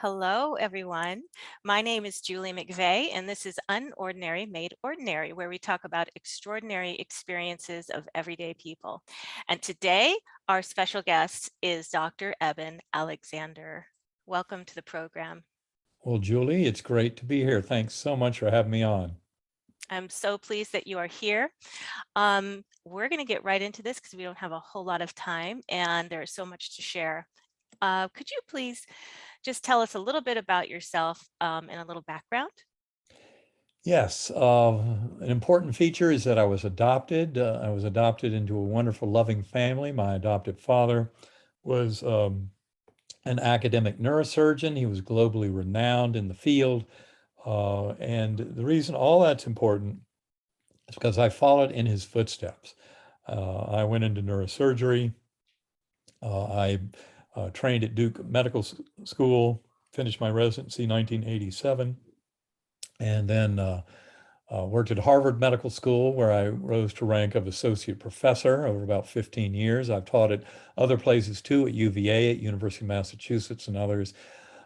Hello, everyone. My name is Julie McVey, and this is Unordinary Made Ordinary, where we talk about extraordinary experiences of everyday people. And today, our special guest is Dr. Eben Alexander. Welcome to the program. Well, Julie, it's great to be here. Thanks so much for having me on. I'm so pleased that you are here. We're going to get right into this because we don't have a whole lot of time, and there's so much to share. Could you please just tell us a little bit about yourself and a little background? Yes, an important feature is that I was adopted. I was adopted into a wonderful, loving family. My adoptive father was an academic neurosurgeon. He was globally renowned in the field. And the reason all that's important is because I followed in his footsteps. I went into neurosurgery. I trained at Duke Medical School, finished my residency in 1987, and then worked at Harvard Medical School, where I rose to rank of associate professor over about 15 years. I've taught at other places too, at UVA, at University of Massachusetts, and others.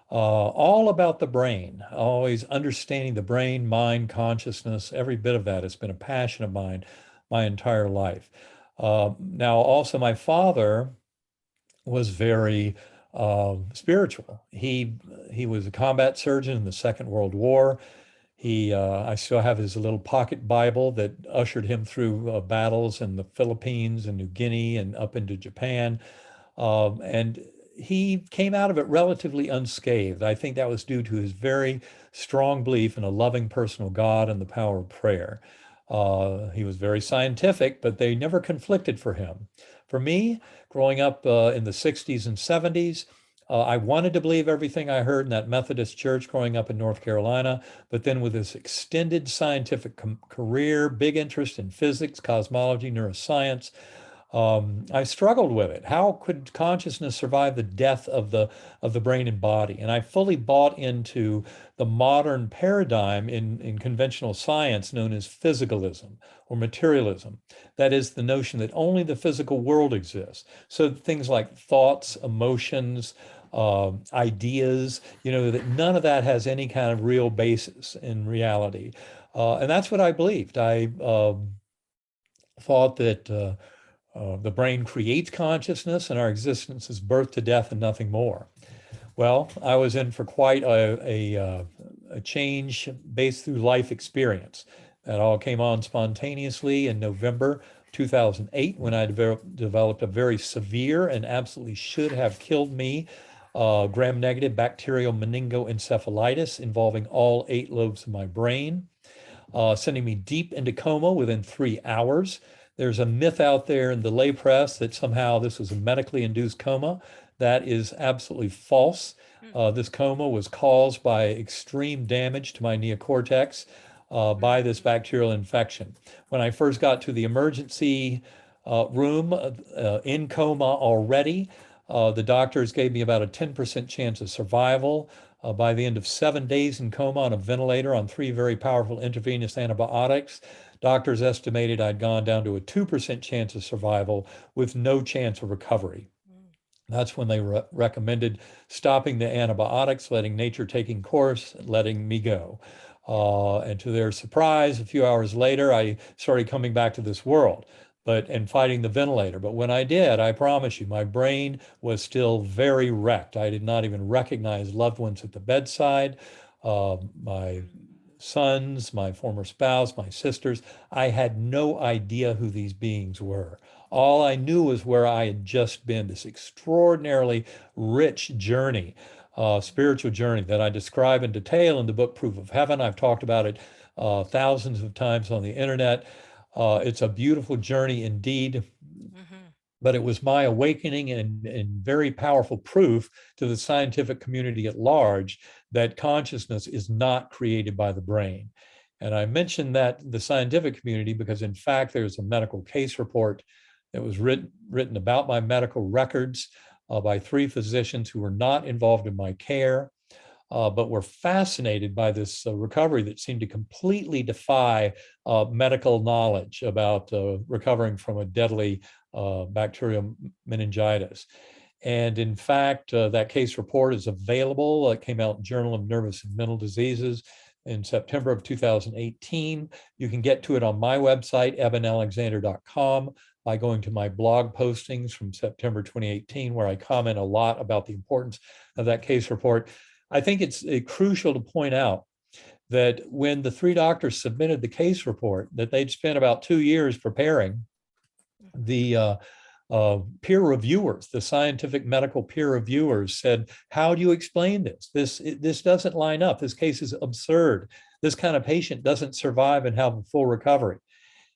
All about the brain, always understanding the brain, mind, consciousness, every bit of that has been a passion of mine my entire life. Now, also, my father was very spiritual. He was a combat surgeon in the Second World War. I still have his little pocket Bible that ushered him through battles in the Philippines and New Guinea and up into Japan. And he came out of it relatively unscathed. I think that was due to his very strong belief in a loving personal God and the power of prayer. He was very scientific, but they never conflicted for him. For me, growing up in the 60s and 70s, I wanted to believe everything I heard in that Methodist church growing up in North Carolina, but then with this extended scientific career, big interest in physics, cosmology, neuroscience, I struggled with it. How could consciousness survive the death of the brain and body? And I fully bought into the modern paradigm in conventional science known as physicalism or materialism. That is the notion that only the physical world exists. So things like thoughts, emotions, ideas, that none of that has any kind of real basis in reality. And that's what I believed. I thought that the brain creates consciousness and our existence is birth to death and nothing more. Well, I was in for quite a change based through life experience. That all came on spontaneously in November 2008 when I developed a very severe and absolutely should have killed me gram-negative bacterial meningoencephalitis involving all 8 lobes of my brain, sending me deep into coma within 3 hours. There's a myth out there in the lay press that somehow this was a medically induced coma. That is absolutely false. This coma was caused by extreme damage to my neocortex by this bacterial infection. When I first got to the emergency room in coma already, the doctors gave me about a 10% chance of survival. By the end of 7 days in coma on a ventilator on 3 very powerful intravenous antibiotics, doctors estimated I'd gone down to a 2% chance of survival with no chance of recovery. That's when they recommended stopping the antibiotics, letting nature taking course, letting me go. And to their surprise, a few hours later, I started coming back to this world and fighting the ventilator. But when I did, I promise you, my brain was still very wrecked. I did not even recognize loved ones at the bedside. My sons, my former spouse, my sisters, I had no idea who these beings were. All I knew was where I had just been, this extraordinarily rich journey, spiritual journey that I describe in detail in the book Proof of Heaven. I've talked about it thousands of times on the internet. It's a beautiful journey indeed. But it was my awakening and very powerful proof to the scientific community at large that consciousness is not created by the brain. And I mentioned that the scientific community because, in fact, there's a medical case report that was written about my medical records by 3 physicians who were not involved in my care, but were fascinated by this recovery that seemed to completely defy medical knowledge about recovering from a deadly bacterial meningitis. And in fact, that case report is available. It came out in Journal of Nervous and Mental Diseases in September of 2018. You can get to it on my website, ebenalexander.com, by going to my blog postings from September 2018, where I comment a lot about the importance of that case report. I think it's crucial to point out that when the three doctors submitted the case report, that they'd spent about 2 years preparing, the peer reviewers, the scientific medical peer reviewers said, how do you explain this? This doesn't line up. This case is absurd. This kind of patient doesn't survive and have a full recovery.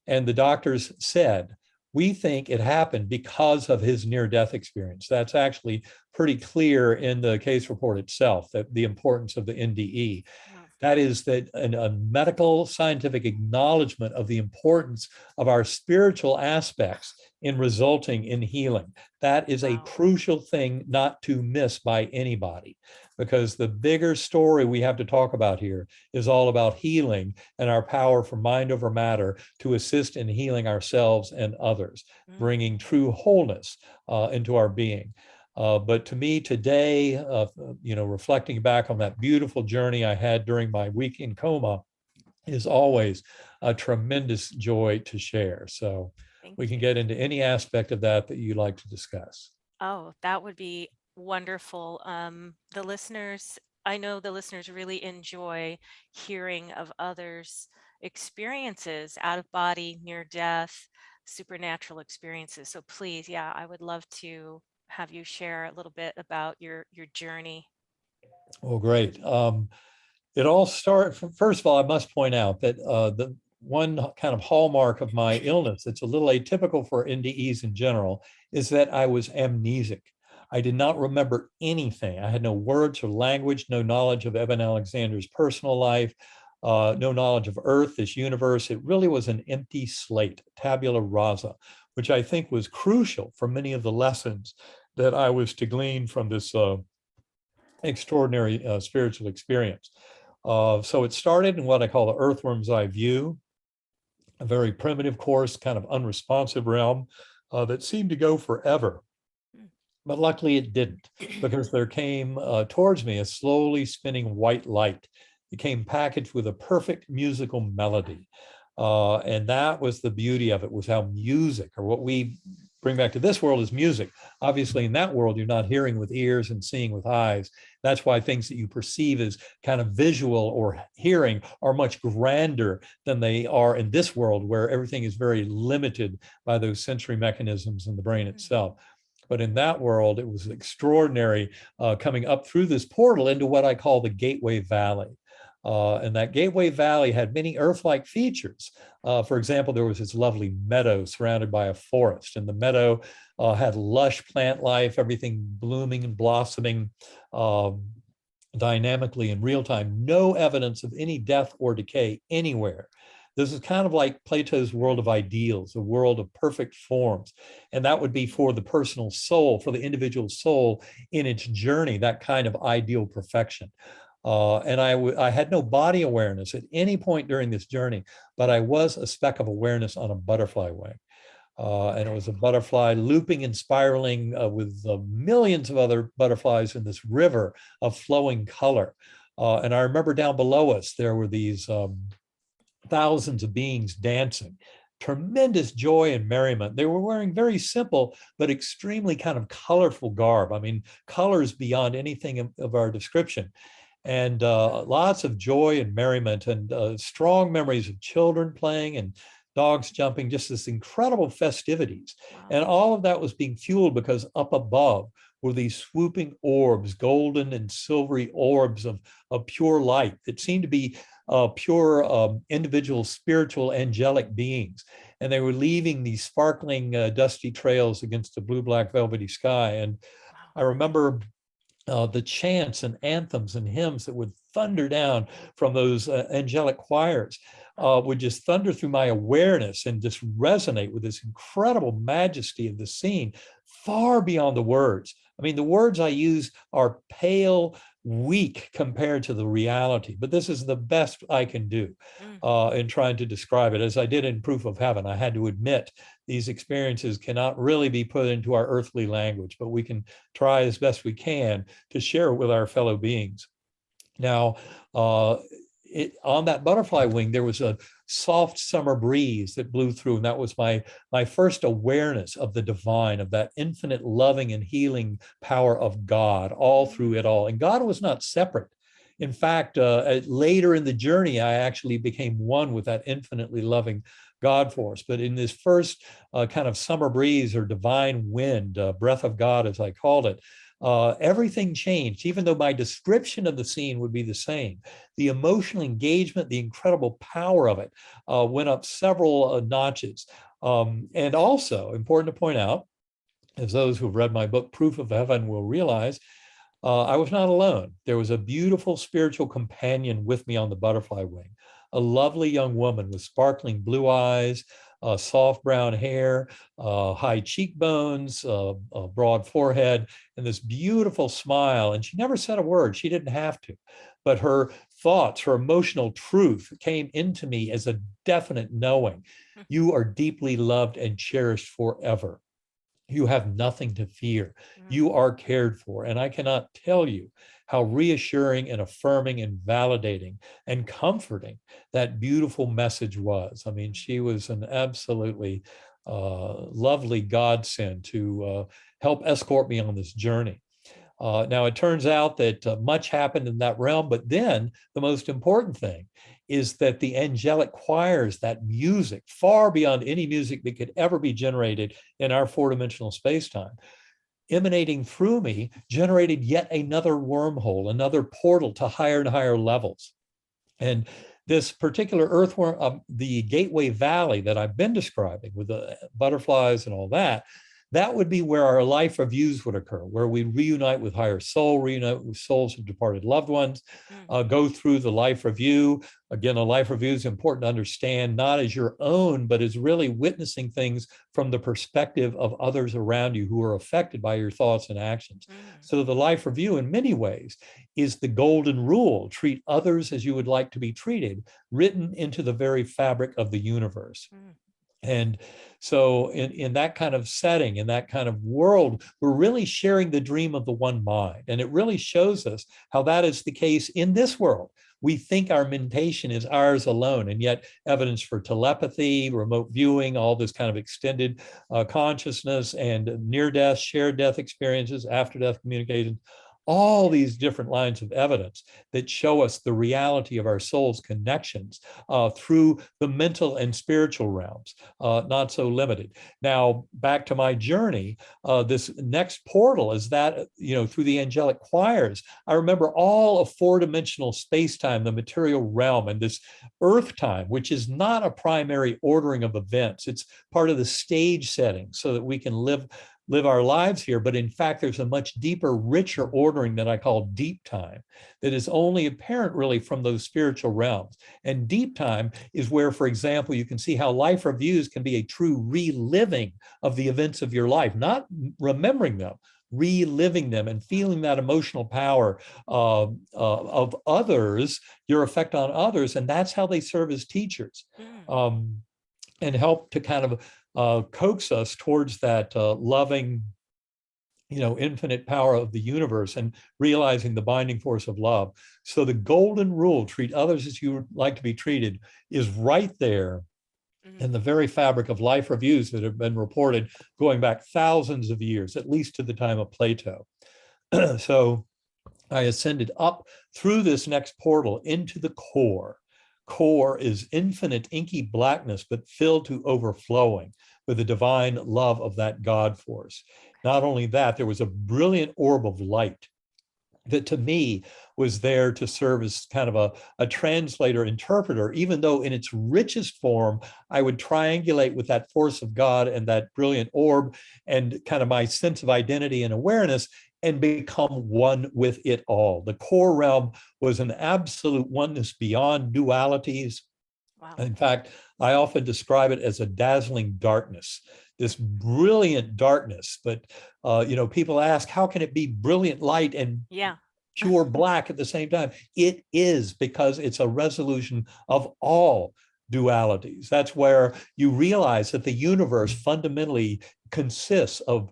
And the doctors said, we think it happened because of his near-death experience. That's actually pretty clear in the case report itself, that the importance of the NDE. That is that a medical scientific acknowledgement of the importance of our spiritual aspects in resulting in healing. That is a crucial thing not to miss by anybody, because the bigger story we have to talk about here is all about healing and our power for mind over matter to assist in healing ourselves and others, bringing true wholeness into our being. But to me today, reflecting back on that beautiful journey I had during my week in coma is always a tremendous joy to share. So we can get into any aspect of that you'd like to discuss. Oh, that would be wonderful. The listeners, I know the listeners really enjoy hearing of others' experiences, out of body, near death, supernatural experiences. So please, yeah, I would love to have you share a little bit about your journey. Well, great. It all started, first of all, I must point out that the one kind of hallmark of my illness that's a little atypical for NDEs in general is that I was amnesic. I did not remember anything. I had no words or language, no knowledge of Eben Alexander's personal life, no knowledge of Earth, this universe. It really was an empty slate, tabula rasa, which I think was crucial for many of the lessons that I was to glean from this extraordinary spiritual experience. So it started in what I call the earthworm's eye view, a very primitive course, kind of unresponsive realm that seemed to go forever. But luckily it didn't, because there came towards me a slowly spinning white light. It came packaged with a perfect musical melody. And that was the beauty of it, was how music, or what we bring back to this world, is music. Obviously, in that world, you're not hearing with ears and seeing with eyes. That's why things that you perceive as kind of visual or hearing are much grander than they are in this world, where everything is very limited by those sensory mechanisms in the brain itself. But in that world, it was extraordinary coming up through this portal into what I call the Gateway Valley. And that Gateway Valley had many Earth-like features. For example, there was this lovely meadow surrounded by a forest, and the meadow had lush plant life, everything blooming and blossoming dynamically in real time, no evidence of any death or decay anywhere. This is kind of like Plato's world of ideals, a world of perfect forms. And that would be for the personal soul, for the individual soul in its journey, that kind of ideal perfection. And I had no body awareness at any point during this journey, but I was a speck of awareness on a butterfly wing. And it was a butterfly looping and spiraling with millions of other butterflies in this river of flowing color. And I remember down below us, there were these thousands of beings dancing, tremendous joy and merriment. They were wearing very simple, but extremely kind of colorful garb. I mean, colors beyond anything of our description. And lots of joy and merriment, and strong memories of children playing and dogs jumping, just this incredible festivities. Wow. And all of that was being fueled because up above were these swooping orbs, golden and silvery orbs of pure light that seemed to be pure individual spiritual angelic beings. And they were leaving these sparkling dusty trails against the blue-black velvety sky. And I remember the chants and anthems and hymns that would thunder down from those angelic choirs would just thunder through my awareness and just resonate with this incredible majesty of the scene, far beyond the words. I mean, the words I use are pale, weak compared to the reality, but this is the best I can do in trying to describe it. As I did in Proof of Heaven, I had to admit these experiences cannot really be put into our earthly language, but we can try as best we can to share it with our fellow beings. Now, on that butterfly wing, there was a soft summer breeze that blew through, and that was my first awareness of the divine, of that infinite loving and healing power of God all through it all. And God was not separate. In fact, later in the journey, I actually became one with that infinitely loving God force. But in this first kind of summer breeze or divine wind, breath of God, as I called it, everything changed. Even though my description of the scene would be the same, the emotional engagement, the incredible power of it went up several notches. And also, important to point out, as those who've read my book, Proof of Heaven, will realize, I was not alone. There was a beautiful spiritual companion with me on the butterfly wing, a lovely young woman with sparkling blue eyes, soft brown hair, high cheekbones, a broad forehead, and this beautiful smile. And she never said a word. She didn't have to. But her thoughts, her emotional truth came into me as a definite knowing. You are deeply loved and cherished forever. You have nothing to fear. You are cared for. And I cannot tell you how reassuring and affirming and validating and comforting that beautiful message was. I mean, she was an absolutely lovely godsend to help escort me on this journey. Now, it turns out that much happened in that realm, but then the most important thing is that the angelic choirs, that music, far beyond any music that could ever be generated in our four-dimensional space-time, emanating through me, generated yet another wormhole, another portal to higher and higher levels. And this particular earthworm, the Gateway Valley that I've been describing with the butterflies and all that, that would be where our life reviews would occur, where we reunite with higher soul, reunite with souls of departed loved ones, go through the life review. Again, a life review is important to understand, not as your own, but as really witnessing things from the perspective of others around you who are affected by your thoughts and actions. So the life review, in many ways, is the golden rule: treat others as you would like to be treated, written into the very fabric of the universe. And so in that kind of setting, in that kind of world, we're really sharing the dream of the one mind. And it really shows us how that is the case in this world. We think our mentation is ours alone, and yet evidence for telepathy, remote viewing, all this kind of extended consciousness and near-death, shared death experiences, after-death communication, all these different lines of evidence that show us the reality of our soul's connections through the mental and spiritual realms, not so limited. Now, back to my journey, this next portal is that, through the angelic choirs, I remember all of four-dimensional space-time, the material realm, and this earth time, which is not a primary ordering of events. It's part of the stage setting so that we can live our lives here, but in fact, there's a much deeper, richer ordering that I call deep time that is only apparent really from those spiritual realms. And deep time is where, for example, you can see how life reviews can be a true reliving of the events of your life, not remembering them, reliving them and feeling that emotional power of others, your effect on others. And that's how they serve as teachers and help to kind of coax us towards that loving, infinite power of the universe and realizing the binding force of love. So the golden rule, treat others as you would like to be treated, is right there in the very fabric of life reviews that have been reported going back thousands of years, at least to the time of Plato. So I ascended up through this next portal into the core. Core is infinite inky blackness, but filled to overflowing with the divine love of that God force. Not only that, there was a brilliant orb of light that to me was there to serve as kind of a translator, interpreter, even though in its richest form, I would triangulate with that force of God and that brilliant orb and kind of my sense of identity and awareness and become one with it all. The core realm was an absolute oneness beyond dualities. Wow. In fact, I often describe it as a dazzling darkness. this brilliant darkness. But, people ask, how can it be brilliant light and Yeah. pure black at the same time? It is, because it's a resolution of all dualities. That's where you realize that the universe fundamentally consists of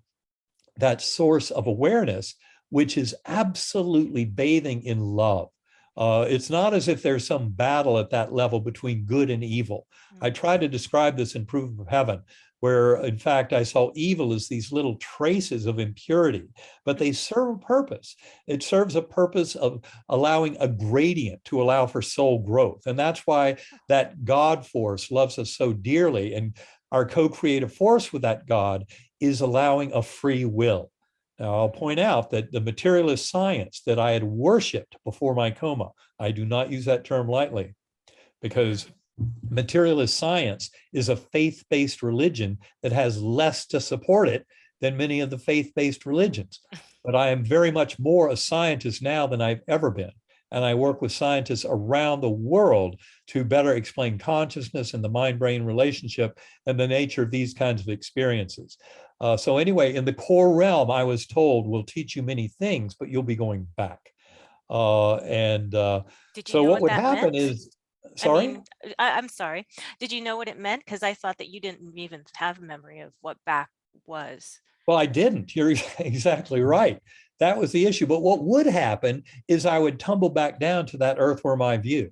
that source of awareness, which is absolutely bathing in love. It's not as if there's some battle at that level between good and evil. I try to describe this in Proof of Heaven, where in fact I saw evil as these little traces of impurity, but they serve a purpose. It serves a purpose of allowing a gradient to allow for soul growth. And that's why that God force loves us so dearly. And our co-creative force with that God is allowing a free will. Now, I'll point out that the materialist science that I had worshiped before my coma, I do not use that term lightly, because materialist science is a faith-based religion that has less to support it than many of the faith-based religions. But I am very much more a scientist now than I've ever been. And I work with scientists around the world to better explain consciousness and the mind-brain relationship and the nature of these kinds of experiences. So anyway, in the core realm, I was told, we'll teach you many things, but you'll be going back. Did you So know what what would that happen meant? is, I sorry? mean, I'm sorry. Did you know what it meant? Because I thought that you didn't even have a memory of what back was. Well, I didn't. You're exactly right. That was the issue. But what would happen is I would tumble back down to that earthworm eye view.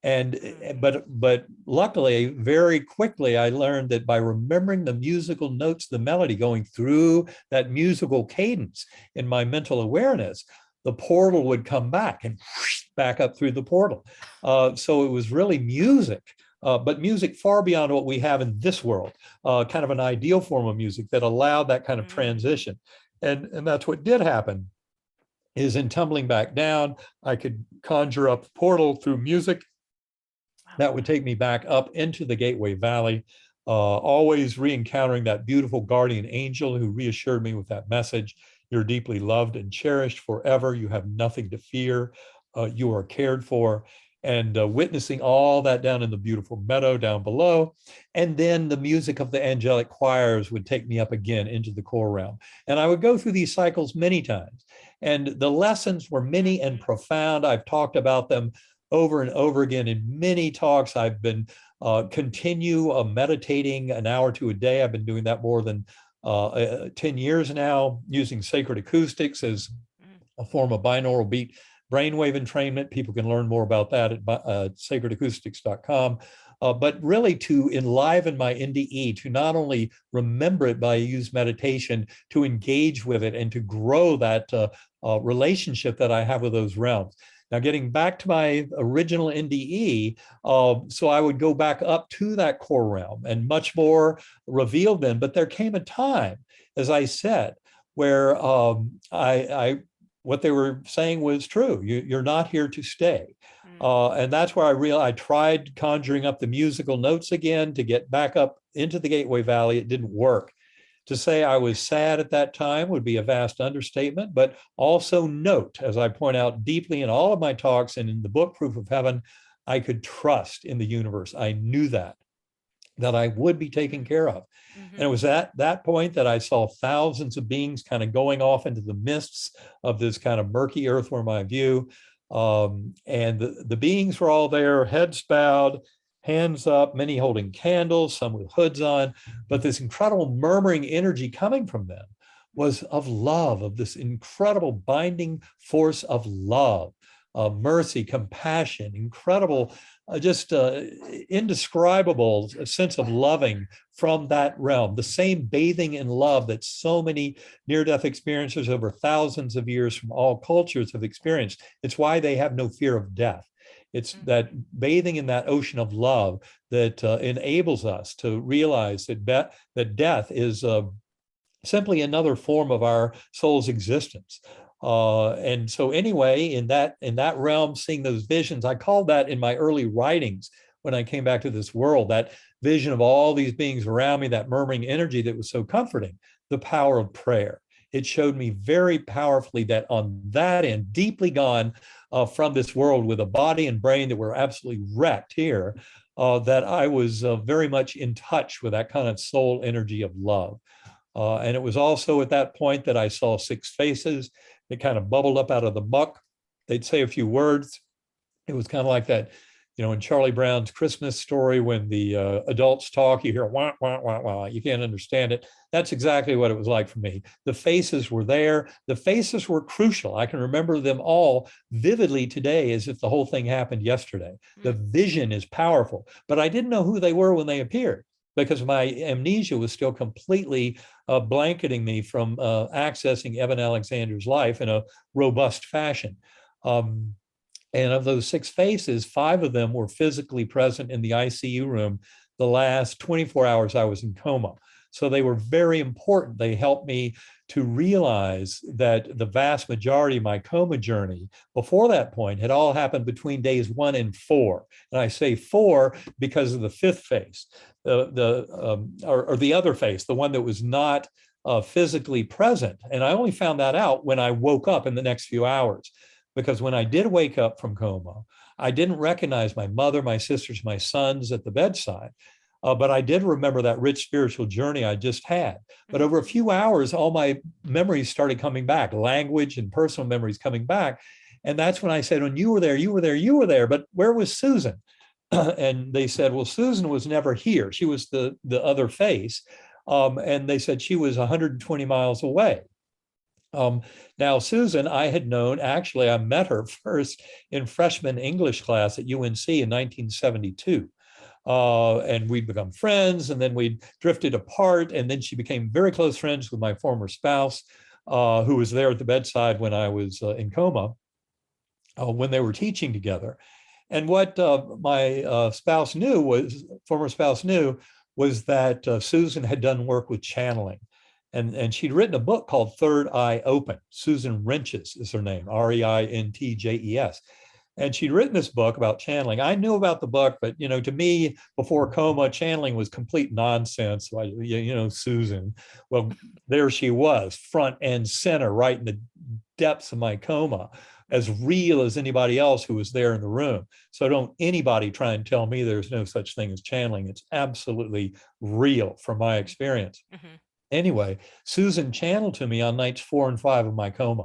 And but luckily, very quickly, I learned that by remembering the musical notes, the melody going through that musical cadence in my mental awareness, the portal would come back and back up through the portal. So it was really music. But music far beyond what we have in this world, kind of an ideal form of music that allowed that kind of transition. And that's what did happen, is in tumbling back down, I could conjure up a portal through music that would take me back up into the Gateway Valley, always re-encountering that beautiful guardian angel who reassured me with that message. You're deeply loved and cherished forever. You have nothing to fear. You are cared for. And witnessing all that down in the beautiful meadow down below. And then the music of the angelic choirs would take me up again into the core realm. And I would go through these cycles many times. And the lessons were many and profound. I've talked about them over and over again in many talks. I've been continue meditating an hour to a day. I've been doing that more than 10 years now, using sacred acoustics as a form of binaural beat brainwave entrainment. People can learn more about that at sacredacoustics.com. But really to enliven my NDE, to not only remember it, but I use meditation to engage with it and to grow that relationship that I have with those realms. Now, getting back to my original NDE, so I would go back up to that core realm and much more revealed then. But there came a time, as I said, where what they were saying was true. You're not here to stay. And that's where I tried conjuring up the musical notes again to get back up into the Gateway Valley. It didn't work. To say I was sad at that time would be a vast understatement, but also note, as I point out deeply in all of my talks and in the book, Proof of Heaven, I could trust in the universe. I knew that I would be taken care of. And it was at that point that I saw thousands of beings kind of going off into the mists of this kind of murky earthworm eye view. And the beings were all there, heads bowed, hands up, many holding candles, some with hoods on, but this incredible murmuring energy coming from them was of love, of this incredible binding force of love, mercy, compassion, incredible, just indescribable sense of loving from that realm, the same bathing in love that so many near-death experiencers over thousands of years from all cultures have experienced. It's why they have no fear of death. It's that bathing in that ocean of love that enables us to realize that death is simply another form of our soul's existence. And so anyway, in that realm, seeing those visions, I called that in my early writings when I came back to this world, that vision of all these beings around me, that murmuring energy that was so comforting, the power of prayer. It showed me very powerfully that on that end, deeply gone from this world with a body and brain that were absolutely wrecked here, that I was very much in touch with that kind of soul energy of love. And it was also at that point that I saw six faces that kind of bubbled up out of the muck. They'd say a few words. It was kind of like that, in Charlie Brown's Christmas story, when the adults talk, you hear wah, wah, wah, wah. You can't understand it. That's exactly what it was like for me. The faces were there. The faces were crucial. I can remember them all vividly today as if the whole thing happened yesterday. The vision is powerful, but I didn't know who they were when they appeared because my amnesia was still completely blanketing me from accessing Eben Alexander's life in a robust fashion. And of those six faces, five of them were physically present in the ICU room the last 24 hours I was in coma. So they were very important. They helped me to realize that the vast majority of my coma journey before that point had all happened between days 1 and 4. And I say 4 because of the fifth phase, or the other phase, the one that was not physically present. And I only found that out when I woke up in the next few hours. Because when I did wake up from coma, I didn't recognize my mother, my sisters, my sons at the bedside. But I did remember that rich spiritual journey I just had. But over a few hours, all my memories started coming back, language and personal memories coming back. And that's when I said, when you were there, you were there, you were there, but where was Susan? And they said, well, Susan was never here. She was the other face. And they said she was 120 miles away. Now, Susan, I had known, actually, I met her first in freshman English class at UNC in 1972. And we'd become friends, and then we drifted apart. And then she became very close friends with my former spouse, who was there at the bedside when I was in coma, when they were teaching together. And what my former spouse knew, was that Susan had done work with channeling. And she'd written a book called Third Eye Open. Susan Rentjes is her name, Rentjes. And she'd written this book about channeling. I knew about the book, but to me, before coma, channeling was complete nonsense. Susan. Well, there she was, front and center, right in the depths of my coma, as real as anybody else who was there in the room. So don't anybody try and tell me there's no such thing as channeling. It's absolutely real from my experience. Mm-hmm. Anyway, Susan channeled to me on nights 4 and 5 of my coma.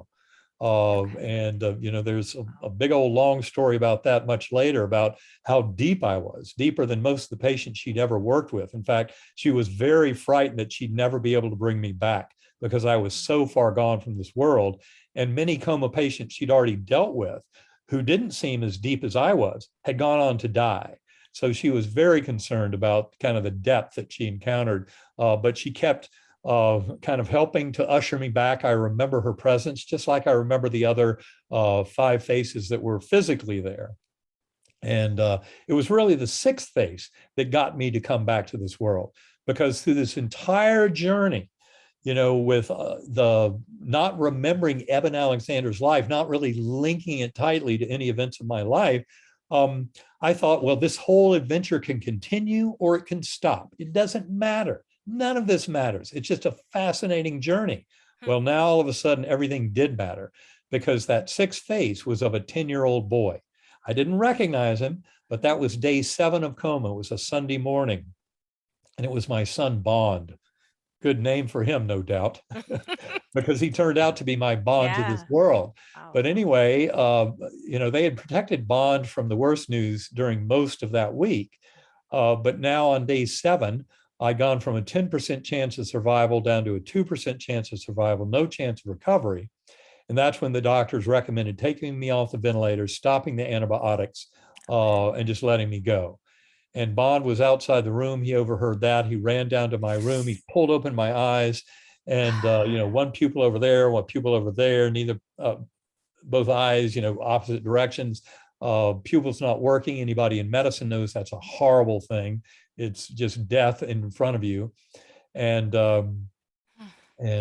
There's a big old long story about that much later, about how deep I was, deeper than most of the patients she'd ever worked with. In fact, she was very frightened that she'd never be able to bring me back because I was so far gone from this world. And many coma patients she'd already dealt with, who didn't seem as deep as I was, had gone on to die. So she was very concerned about kind of the depth that she encountered, but she kept kind of helping to usher me back. I remember her presence, just like I remember the other 5 faces that were physically there. And it was really the sixth face that got me to come back to this world, because through this entire journey, with the not remembering Eben Alexander's life, not really linking it tightly to any events of my life, I thought, well, this whole adventure can continue or it can stop. It doesn't matter. None of this matters. It's just a fascinating journey. Well, now all of a sudden, everything did matter, because that sixth face was of a 10-year-old boy. I didn't recognize him, but that was day 7 of coma. It was a Sunday morning, and it was my son, Bond. Good name for him, no doubt, because he turned out to be my Bond to this world. Oh. But anyway, they had protected Bond from the worst news during most of that week. But now on day 7, I'd gone from a 10% chance of survival down to a 2% chance of survival, no chance of recovery. And that's when the doctors recommended taking me off the ventilator, stopping the antibiotics, and just letting me go. And Bond was outside the room. He overheard that. He ran down to my room. He pulled open my eyes, and one pupil over there, one pupil over there, both eyes, opposite directions. Pupils not working. Anybody in medicine knows that's a horrible thing. It's just death in front of you. And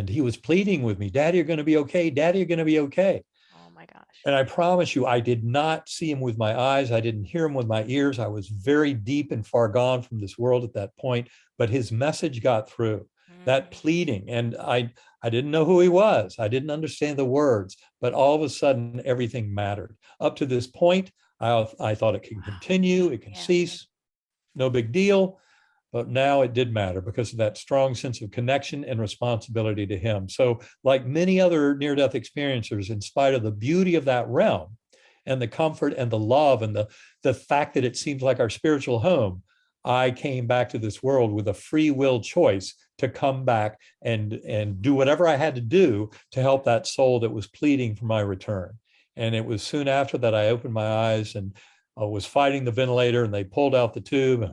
he was pleading with me, Daddy, you're going to be okay. Daddy, you're going to be okay. Oh my gosh. And I promise you, I did not see him with my eyes. I didn't hear him with my ears. I was very deep and far gone from this world at that point, but his message got through. That pleading. And I didn't know who he was. I didn't understand the words, but all of a sudden, everything mattered. Up to this point, I thought it can continue, it can cease. no big deal. But now it did matter because of that strong sense of connection and responsibility to him. So like many other near-death experiencers, in spite of the beauty of that realm and the comfort and the love and the fact that it seems like our spiritual home, I came back to this world with a free will choice to come back and do whatever I had to do to help that soul that was pleading for my return. And it was soon after that I opened my eyes and was fighting the ventilator, and they pulled out the tube.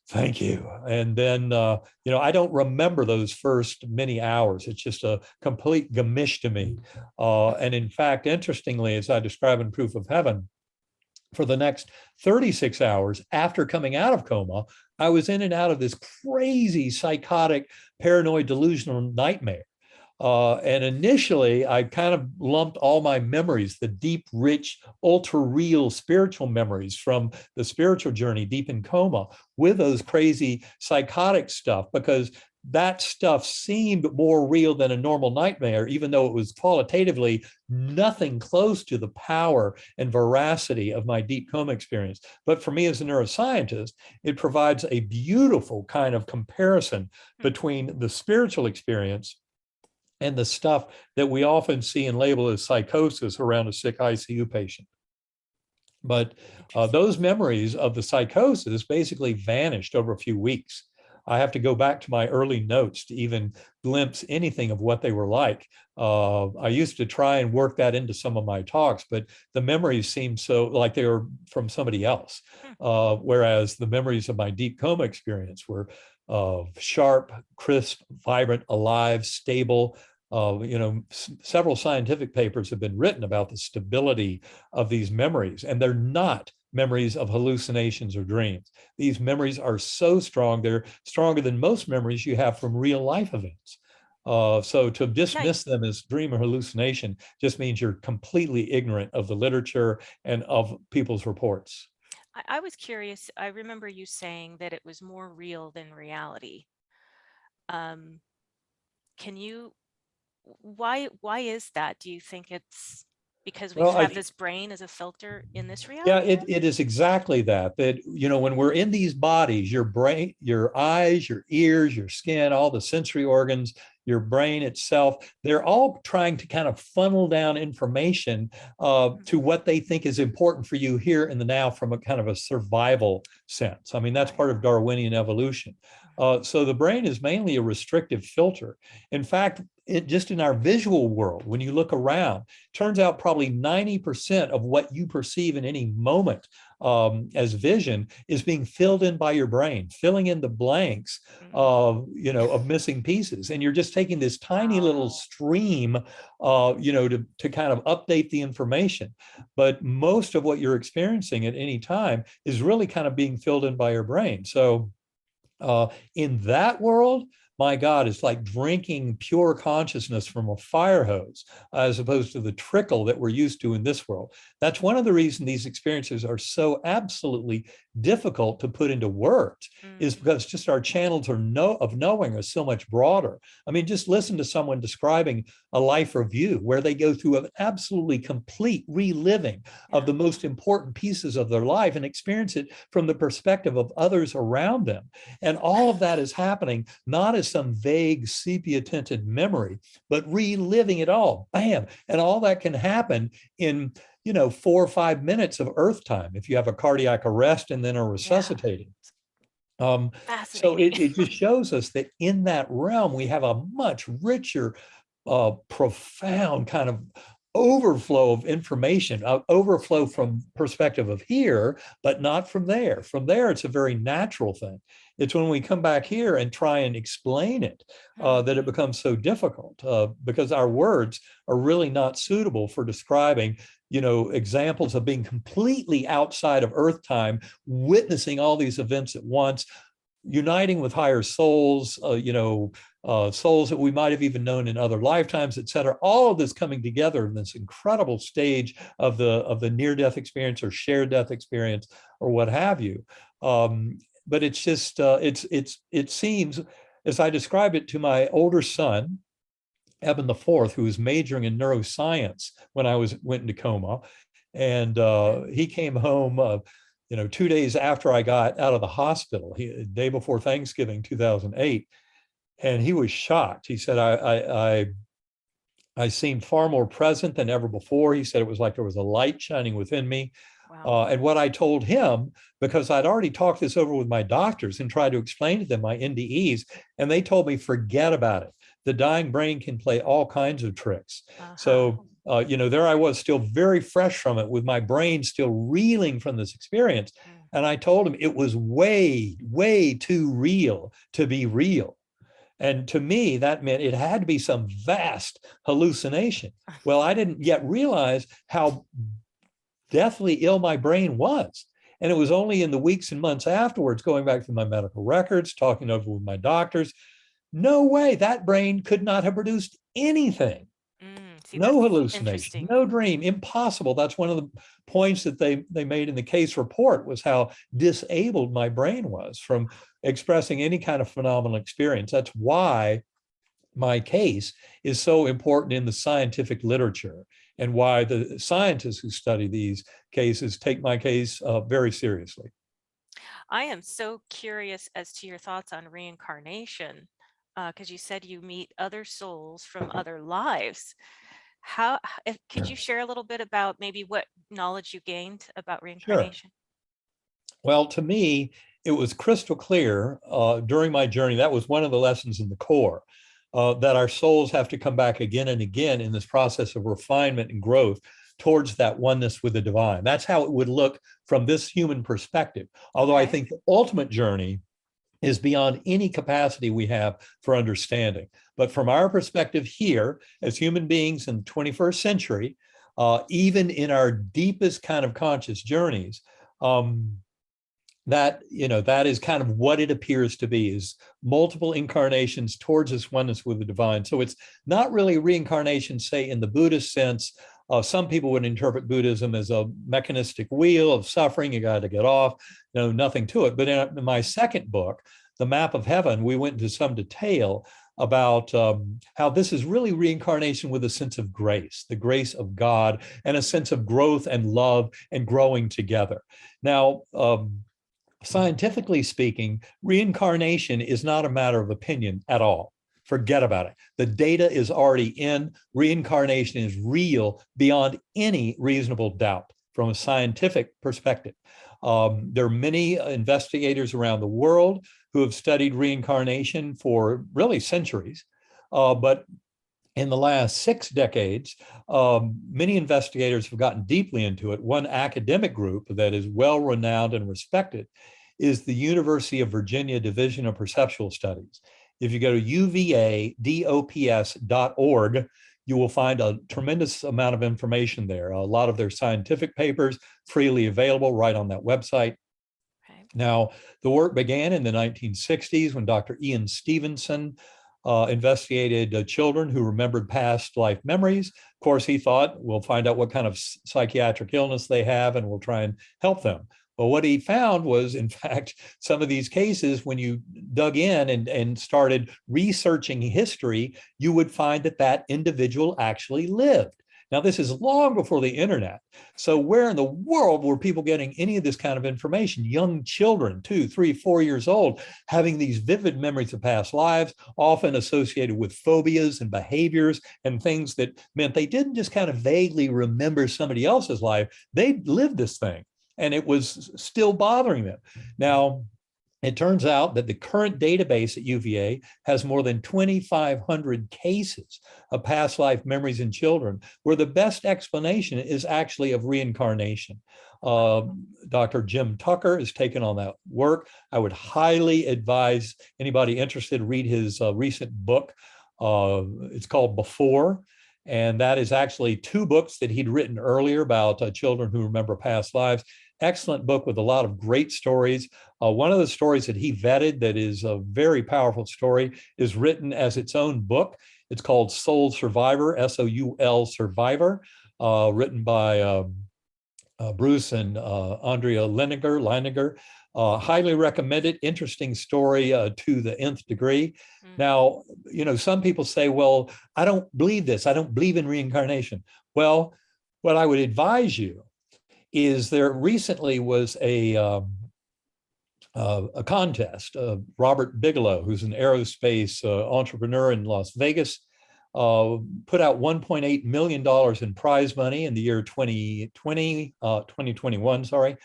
Thank you. And then, I don't remember those first many hours. It's just a complete gamish to me. And in fact, interestingly, as I describe in Proof of Heaven, for the next 36 hours after coming out of coma, I was in and out of this crazy, psychotic, paranoid, delusional nightmare. And initially, I kind of lumped all my memories, the deep, rich, ultra real spiritual memories from the spiritual journey deep in coma, with those crazy psychotic stuff, because that stuff seemed more real than a normal nightmare, even though it was qualitatively nothing close to the power and veracity of my deep coma experience. But for me as a neuroscientist, it provides a beautiful kind of comparison between the spiritual experience and the stuff that we often see and label as psychosis around a sick ICU patient. But those memories of the psychosis basically vanished over a few weeks. I have to go back to my early notes to even glimpse anything of what they were like. I used to try and work that into some of my talks, but the memories seemed so like they were from somebody else. Whereas the memories of my deep coma experience were sharp, crisp, vibrant, alive, stable. Several scientific papers have been written about the stability of these memories, and they're not memories of hallucinations or dreams. These memories are so strong, they're stronger than most memories you have from real life events. So to dismiss them as dream or hallucination just means you're completely ignorant of the literature and of people's reports. I was curious. I remember you saying that it was more real than reality. Can you, why is that? Do you think it's because we Well, have this brain as a filter in this yeah, reality? it is exactly that, when we're in these bodies, your brain, your eyes, your ears, your skin, all the sensory organs, your brain itself, they're all trying to kind of funnel down information to what they think is important for you here in the now from a kind of a survival sense. I mean, that's part of Darwinian evolution. So the brain is mainly a restrictive filter. In fact, just in our visual world, when you look around, turns out probably 90% of what you perceive in any moment as vision is being filled in by your brain, filling in the blanks of missing pieces. And you're just taking this tiny little stream, to kind of update the information. But most of what you're experiencing at any time is really kind of being filled in by your brain. So in that world, my God, it's like drinking pure consciousness from a fire hose, as opposed to the trickle that we're used to in this world. That's one of the reasons these experiences are so absolutely difficult to put into words, is because just our channels of knowing are so much broader. I mean, just listen to someone describing a life review where they go through an absolutely complete reliving of the most important pieces of their life and experience it from the perspective of others around them. And all of that is happening not as some vague sepia-tinted memory, but reliving it all, bam. And all that can happen in 4 or 5 minutes of Earth time if you have a cardiac arrest and then are resuscitating. So it just shows us that in that realm, we have a much richer, profound kind of overflow of information, overflow from perspective of here, but not from there. From there, it's a very natural thing. It's when we come back here and try and explain it that it becomes so difficult because our words are really not suitable for describing examples of being completely outside of Earth time, witnessing all these events at once, uniting with higher souls, souls that we might have even known in other lifetimes, et cetera. All of this coming together in this incredible stage of the near-death experience or shared death experience or what have you. But it's just, it seems, as I described it to my older son, Eben the Fourth, who was majoring in neuroscience when I went into coma, and he came home 2 days after I got out of the hospital, day before Thanksgiving, 2008, and he was shocked. He said, I seemed far more present than ever before. He said it was like there was a light shining within me. Wow. And what I told him, because I'd already talked this over with my doctors and tried to explain to them my NDEs, and they told me, forget about it. The dying brain can play all kinds of tricks. So, there I was, still very fresh from it, with my brain still reeling from this experience. And I told him it was way, way too real to be real. And to me, that meant it had to be some vast hallucination. Well, I didn't yet realize how deathly ill my brain was. And it was only in the weeks and months afterwards, going back to my medical records, talking over with my doctors, no way, that brain could not have produced anything. See, no hallucination, no dream, impossible. That's one of the points that they made in the case report, was how disabled my brain was from expressing any kind of phenomenal experience. That's why my case is so important in the scientific literature, and why the scientists who study these cases take my case very seriously. I am so curious as to your thoughts on reincarnation, because you said you meet other souls from other lives. Could you share a little bit about maybe what knowledge you gained about Sure. reincarnation? Well, to me, it was crystal clear during my journey. That was one of the lessons in the core, that our souls have to come back again and again in this process of refinement and growth towards that oneness with the divine. That's how it would look from this human perspective. Although I think the ultimate journey is beyond any capacity we have for understanding. But from our perspective here, as human beings in the 21st century, even in our deepest kind of conscious journeys, that is kind of what it appears to be, is multiple incarnations towards this oneness with the divine. So it's not really reincarnation, say, in the Buddhist sense. Some people would interpret Buddhism as a mechanistic wheel of suffering. You got to get off, nothing to it. But in my second book, The Map of Heaven, we went into some detail about how this is really reincarnation with a sense of grace, the grace of God, and a sense of growth and love and growing together. Now, scientifically speaking, reincarnation is not a matter of opinion at all. Forget about it. The data is already in. Reincarnation is real beyond any reasonable doubt from a scientific perspective. There are many investigators around the world who have studied reincarnation for really centuries, but in the last 6 decades, many investigators have gotten deeply into it. One academic group that is well-renowned and respected is the University of Virginia Division of Perceptual Studies. If you go to uvadops.org, you will find a tremendous amount of information there. A lot of their scientific papers freely available right on that website. Now, the work began in the 1960s when Dr. Ian Stevenson investigated children who remembered past life memories. Of course, he thought, we'll find out what kind of psychiatric illness they have and we'll try and help them. But what he found was, in fact, some of these cases, when you dug in and started researching history, you would find that that individual actually lived. Now, this is long before the internet. So where in the world were people getting any of this kind of information? Young children, 2, 3, 4 years old, having these vivid memories of past lives, often associated with phobias and behaviors and things that meant they didn't just kind of vaguely remember somebody else's life. They lived this thing, and it was still bothering them. Now, it turns out that the current database at UVA has more than 2,500 cases of past life memories in children, where the best explanation is actually of reincarnation. Dr. Jim Tucker has taken on that work. I would highly advise anybody interested read his recent book. It's called Before. And that is actually 2 books that he'd written earlier about children who remember past lives. Excellent book with a lot of great stories. One of the stories that he vetted that is a very powerful story is written as its own book. It's called Soul Survivor, S-O-U-L Survivor, written by Bruce and Andrea Leininger. Highly recommended. Interesting story to the nth degree. Now, some people say, well, I don't believe this. I don't believe in reincarnation. Well, what I would advise you is there recently was a contest. Robert Bigelow, who's an aerospace entrepreneur in Las Vegas, put out $1.8 million in prize money in the year 2021, sorry.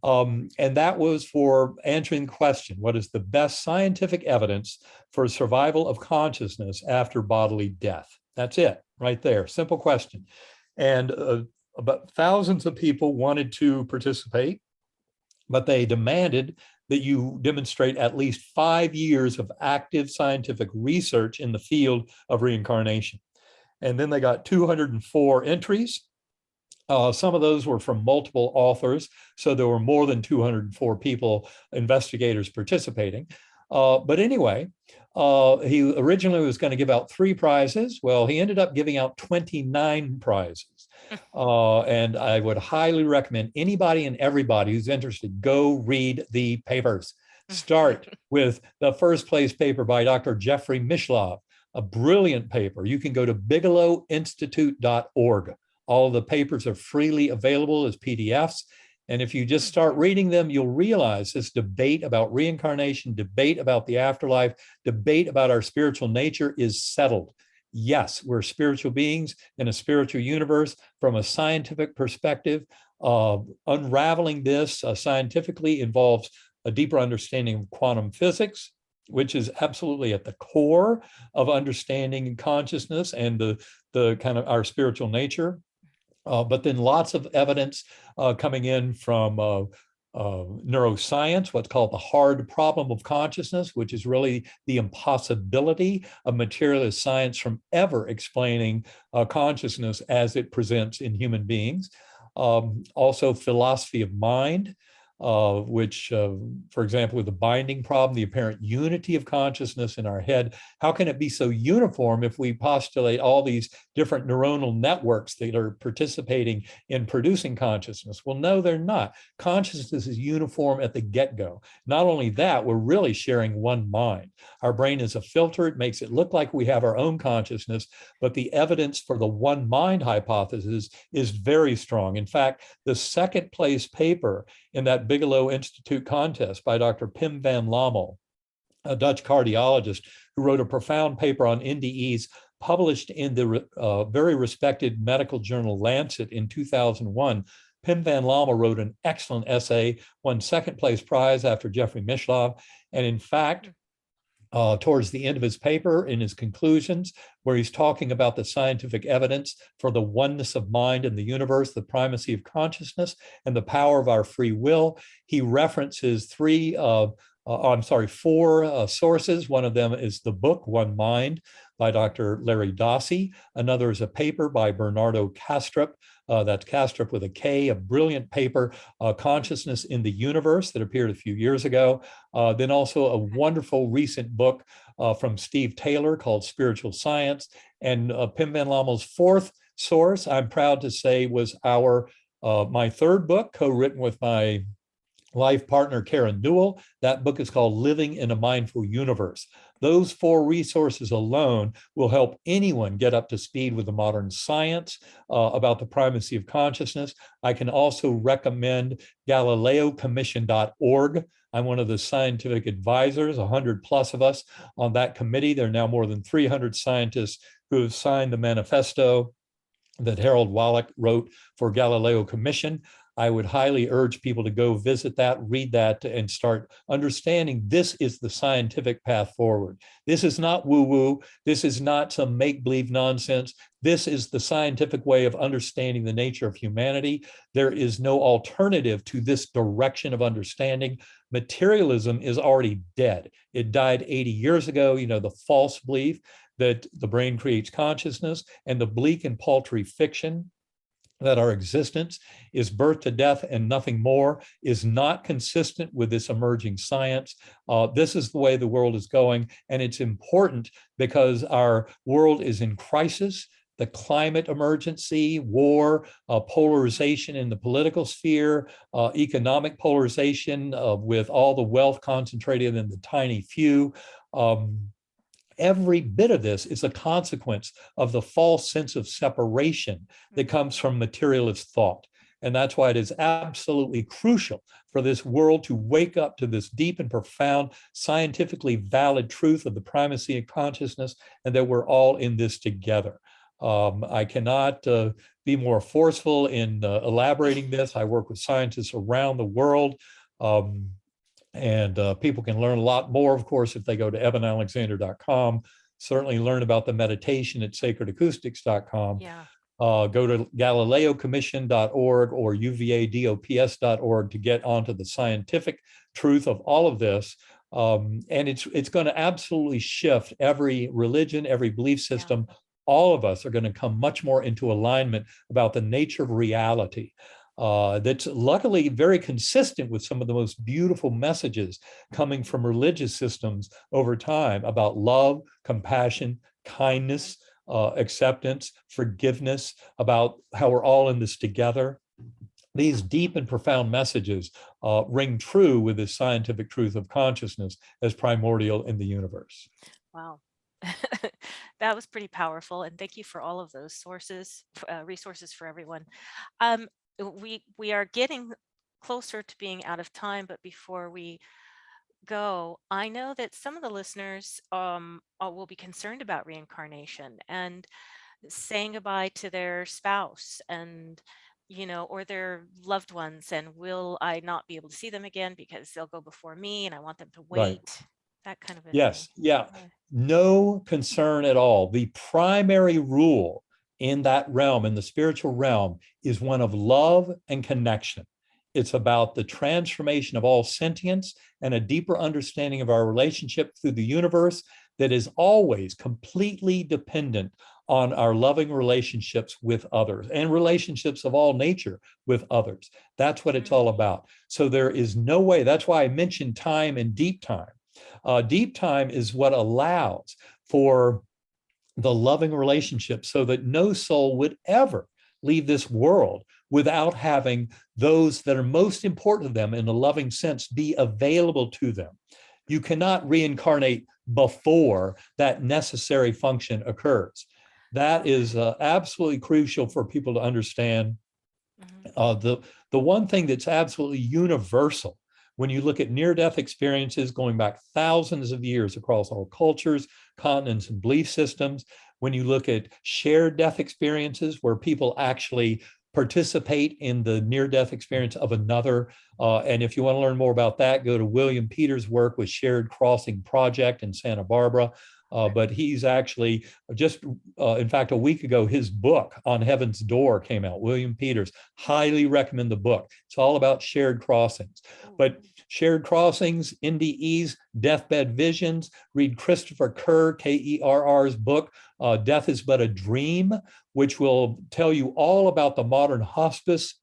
And that was for answering the question, what is the best scientific evidence for survival of consciousness after bodily death? That's it, right there, simple question. And about thousands of people wanted to participate, but they demanded that you demonstrate at least 5 years of active scientific research in the field of reincarnation. And then they got 204 entries. Some of those were from multiple authors, so there were more than 204 people, investigators participating. But anyway, he originally was going to give out 3 prizes. Well, he ended up giving out 29 prizes. And I would highly recommend anybody and everybody who's interested, go read the papers. Start with the first place paper by Dr. Jeffrey Mishlove, a brilliant paper. You can go to bigelowinstitute.org. All the papers are freely available as PDFs. And if you just start reading them, you'll realize this debate about reincarnation, debate about the afterlife, debate about our spiritual nature is settled. Yes, we're spiritual beings in a spiritual universe. From a scientific perspective, unraveling this scientifically involves a deeper understanding of quantum physics, which is absolutely at the core of understanding consciousness and the kind of our spiritual nature. But then lots of evidence coming in from neuroscience, what's called the hard problem of consciousness, which is really the impossibility of materialist science from ever explaining consciousness as it presents in human beings. Also philosophy of mind, which, for example, with the binding problem, the apparent unity of consciousness in our head, how can it be so uniform if we postulate all these different neuronal networks that are participating in producing consciousness? Well, no, they're not. Consciousness is uniform at the get-go. Not only that, we're really sharing one mind. Our brain is a filter. It makes it look like we have our own consciousness, but the evidence for the one mind hypothesis is very strong. In fact, the second place paper in that Bigelow Institute contest by Dr. Pim van Lommel, a Dutch cardiologist who wrote a profound paper on NDEs, published in the very respected medical journal Lancet in 2001. Pim van Lommel wrote an excellent essay, won second place prize after Jeffrey Mishlove. And in fact, towards the end of his paper, in his conclusions, where he's talking about the scientific evidence for the oneness of mind in the universe, the primacy of consciousness, and the power of our free will, he references four sources. One of them is the book, One Mind, by Dr. Larry Dossey. Another is a paper by Bernardo Kastrup, that's Kastrup with a K, a brilliant paper, Consciousness in the Universe, that appeared a few years ago. Then also a wonderful recent book from Steve Taylor called Spiritual Science. And Pim van Lommel's fourth source, I'm proud to say, was my third book, co-written with my life partner, Karen Newell. That book is called Living in a Mindful Universe. Those four resources alone will help anyone get up to speed with the modern science about the primacy of consciousness. I can also recommend GalileoCommission.org. I'm one of the scientific advisors, 100 plus of us on that committee. There are now more than 300 scientists who have signed the manifesto that Harold Wallach wrote for Galileo Commission. I would highly urge people to go visit that, read that, and start understanding this is the scientific path forward. This is not woo-woo. This is not some make-believe nonsense. This is the scientific way of understanding the nature of humanity. There is no alternative to this direction of understanding. Materialism is already dead. It died 80 years ago. You know, the false belief that the brain creates consciousness, and the bleak and paltry fiction that our existence is birth to death and nothing more is not consistent with this emerging science. This is the way the world is going, and it's important because our world is in crisis. The climate emergency, war, polarization in the political sphere, economic polarization with all the wealth concentrated in the tiny few. Every bit of this is a consequence of the false sense of separation that comes from materialist thought. And that's why it is absolutely crucial for this world to wake up to this deep and profound, scientifically valid truth of the primacy of consciousness, and that we're all in this together. I cannot be more forceful in elaborating this. I work with scientists around the world. And people can learn a lot more, of course, if they go to ebenalexander.com. Certainly learn about the meditation at sacredacoustics.com. Yeah. Go to galileocommission.org or uvadops.org to get onto the scientific truth of all of this. And it's going to absolutely shift every religion, every belief system. Yeah. All of us are going to come much more into alignment about the nature of reality. That's luckily very consistent with some of the most beautiful messages coming from religious systems over time about love, compassion, kindness, acceptance, forgiveness, about how we're all in this together. These deep and profound messages ring true with the scientific truth of consciousness as primordial in the universe. Wow. That was pretty powerful. And thank you for all of those resources for everyone. We are getting closer to being out of time, but before we go, I know that some of the listeners will be concerned about reincarnation and saying goodbye to their spouse and or their loved ones, and will I not be able to see them again because they'll go before me and I want them to wait. Right. That kind of a yes thing. Yeah, no concern at all. The primary rule in that realm, in the spiritual realm, is one of love and connection. It's about the transformation of all sentience and a deeper understanding of our relationship through the universe that is always completely dependent on our loving relationships with others and relationships of all nature with others. That's what it's all about. So there is no way. That's why I mentioned time and deep time. Deep time is what allows for the loving relationship so that no soul would ever leave this world without having those that are most important to them in a loving sense be available to them. You cannot reincarnate before that necessary function occurs. That is absolutely crucial for people to understand. The one thing that's absolutely universal when you look at near-death experiences going back thousands of years across all cultures, continents, and belief systems, when you look at shared death experiences where people actually participate in the near-death experience of another. And if you want to learn more about that, go to William Peters' work with Shared Crossing Project in Santa Barbara. But he's actually just, in fact, a week ago, his book On Heaven's Door came out. William Peters, highly recommend the book. It's all about shared crossings. But shared crossings, NDEs, deathbed visions, read Christopher Kerr, Kerr's book, Death is But a Dream, which will tell you all about the modern hospice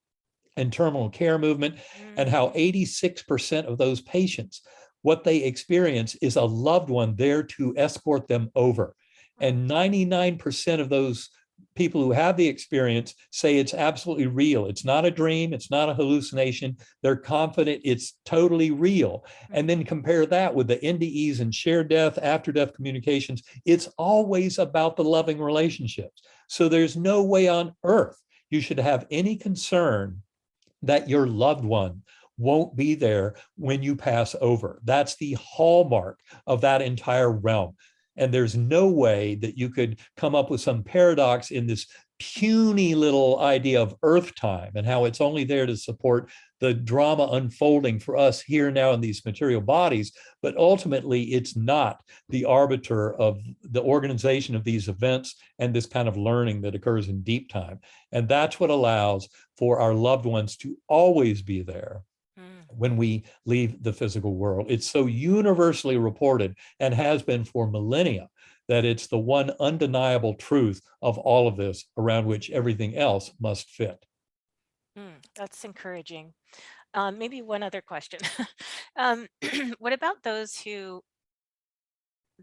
and terminal care movement and how 86% of those patients, what they experience is a loved one there to escort them over. And 99% of those people who have the experience say it's absolutely real. It's not a dream. It's not a hallucination. They're confident it's totally real. And then compare that with the NDEs and shared death, after death communications. It's always about the loving relationships. So there's no way on earth you should have any concern that your loved one won't be there when you pass over. That's the hallmark of that entire realm. And there's no way that you could come up with some paradox in this puny little idea of Earth time and how it's only there to support the drama unfolding for us here now in these material bodies. But ultimately, it's not the arbiter of the organization of these events and this kind of learning that occurs in deep time. And that's what allows for our loved ones to always be there when we leave the physical world. It's so universally reported and has been for millennia that it's the one undeniable truth of all of this around which everything else must fit. That's encouraging. Maybe one other question. What about those who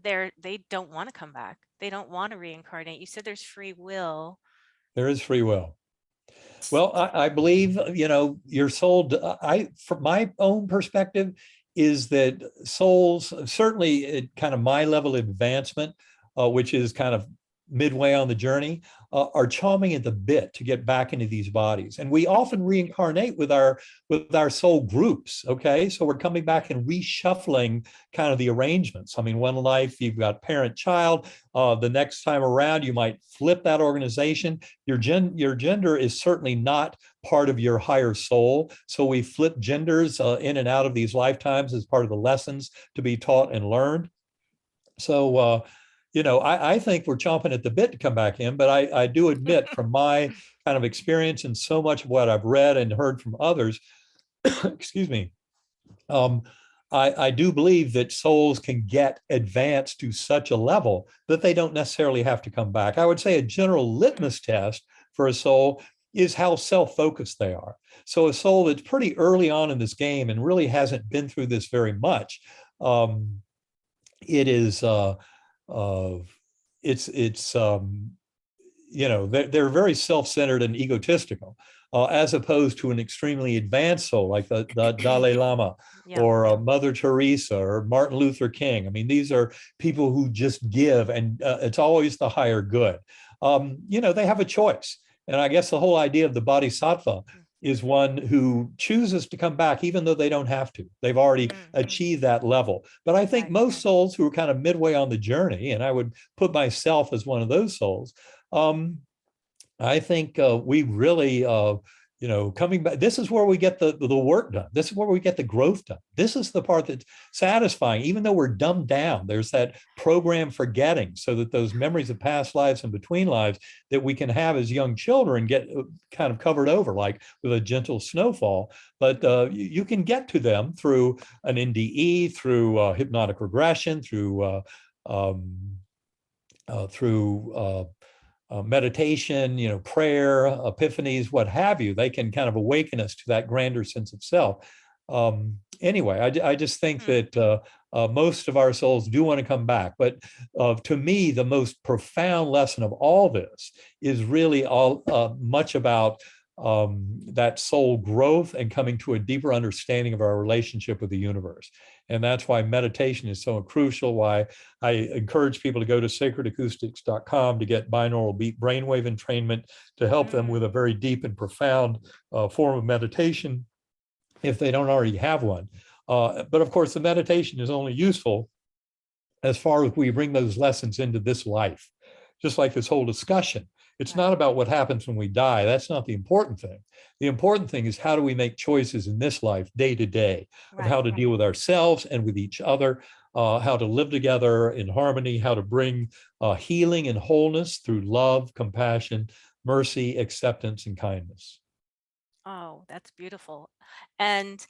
they don't want to come back? They don't want to reincarnate. You said there's free will. There is free will. Well, I believe, your soul, from my own perspective, is that souls, certainly at kind of my level of advancement, which is kind of midway on the journey, are chomping at the bit to get back into these bodies. And we often reincarnate with our soul groups. Okay, so we're coming back and reshuffling kind of the arrangements. I mean, one life you've got parent child. The next time around, you might flip that organization. Your gender is certainly not part of your higher soul. So we flip genders in and out of these lifetimes as part of the lessons to be taught and learned. So, I think we're chomping at the bit to come back in, but I do admit from my kind of experience and so much of what I've read and heard from others, excuse me, I do believe that souls can get advanced to such a level that they don't necessarily have to come back. I would say a general litmus test for a soul is how self-focused they are. So a soul that's pretty early on in this game and really hasn't been through this very much, it is they're very self-centered and egotistical, as opposed to an extremely advanced soul like the Dalai Lama or Mother Teresa or Martin Luther King. I mean, these are people who just give, and it's always the higher good. They have a choice. And I guess the whole idea of the bodhisattva is one who chooses to come back, even though they don't have to. They've already achieved that level. But I think most souls who are kind of midway on the journey, and I would put myself as one of those souls, I think we really, coming back, this is where we get the work done. This is where we get the growth done. This is the part that's satisfying, even though we're dumbed down. There's that program forgetting, so that those memories of past lives and between lives that we can have as young children get kind of covered over, like with a gentle snowfall. But you can get to them through an NDE, through hypnotic regression, through meditation, prayer, epiphanies, what have you. They can kind of awaken us to that grander sense of self. Anyway, I just think that most of our souls do want to come back. But to me, the most profound lesson of all this is really much about that soul growth and coming to a deeper understanding of our relationship with the universe. And that's why meditation is so crucial, why I encourage people to go to sacredacoustics.com to get binaural beat brainwave entrainment to help them with a very deep and profound form of meditation if they don't already have one. But of course, the meditation is only useful as far as we bring those lessons into this life, just like this whole discussion. It's not about what happens when we die. That's not the important thing. The important thing is, how do we make choices in this life day to day of how to deal with ourselves and with each other, how to live together in harmony, how to bring healing and wholeness through love, compassion, mercy, acceptance, and kindness. Oh, that's beautiful. And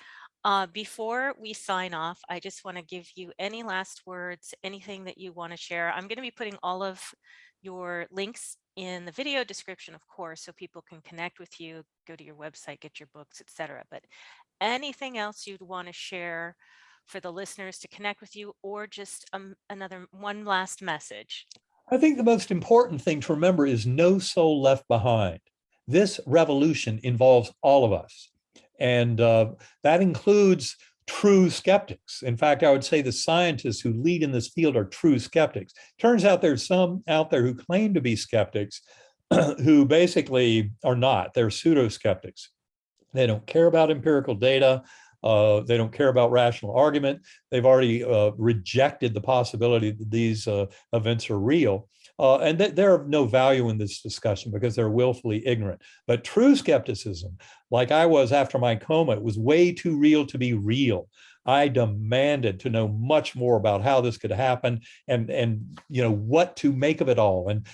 before we sign off, I just want to give you any last words, anything that you want to share. I'm going to be putting all of your links in the video description, of course, so people can connect with you, go to your website, get your books, etc. But anything else you'd want to share for the listeners to connect with you, or just one last message? I think the most important thing to remember is no soul left behind. This revolution involves all of us. And that includes true skeptics. In fact, I would say the scientists who lead in this field are true skeptics. Turns out there's some out there who claim to be skeptics who basically are not. They're pseudo skeptics. They don't care about empirical data. They don't care about rational argument. They've already rejected the possibility that these events are real. And they're of no value in this discussion because they're willfully ignorant. But true skepticism, like I was after my coma, it was way too real to be real. I demanded to know much more about how this could happen and what to make of it all. And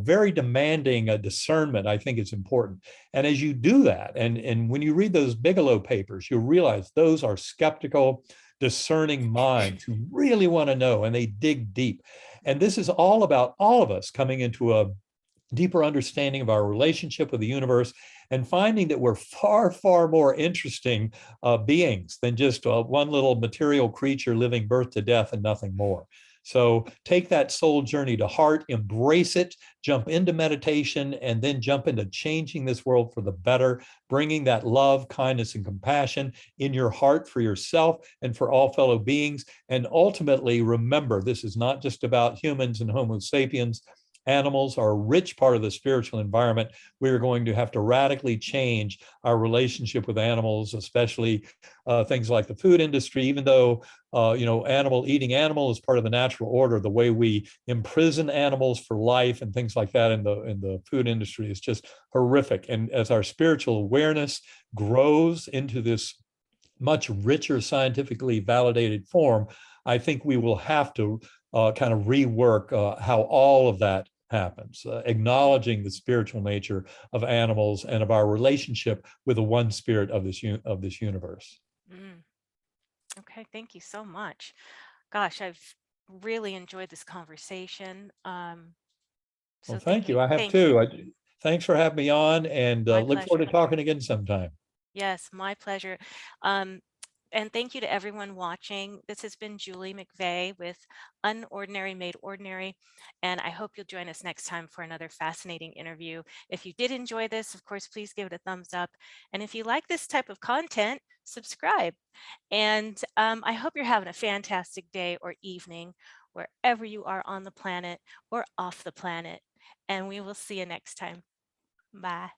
very demanding discernment, I think, is important. And as you do that, and when you read those Bigelow papers, you realize those are skeptical, discerning minds who really want to know, and they dig deep. And this is all about all of us coming into a deeper understanding of our relationship with the universe and finding that we're far, far more interesting beings than just one little material creature living birth to death and nothing more. So take that soul journey to heart, embrace it, jump into meditation, and then jump into changing this world for the better, bringing that love, kindness, and compassion in your heart for yourself and for all fellow beings. And ultimately, remember, this is not just about humans and Homo sapiens. animals are a rich part of the spiritual environment. We are going to have to radically change our relationship with animals, especially things like the food industry. Even though eating animal is part of the natural order, the way we imprison animals for life and things like that in the food industry is just horrific. And as our spiritual awareness grows into this much richer, scientifically validated form, I think we will have to kind of rework how all of that happens, acknowledging the spiritual nature of animals and of our relationship with the one spirit of this universe. Mm. Okay, thank you so much. Gosh, I've really enjoyed this conversation. Well, So thank you. I have thank you. too. Thanks for having me on, and My look forward pleasure. to talking again sometime. Yes, my pleasure. Um, and thank you to everyone watching. This has been Julie McVey with Unordinary Made Ordinary. And I hope you'll join us next time for another fascinating interview. If you did enjoy this, of course, please give it a thumbs up. And if you like this type of content, subscribe. And I hope you're having a fantastic day or evening, wherever you are on the planet or off the planet. And we will see you next time. Bye.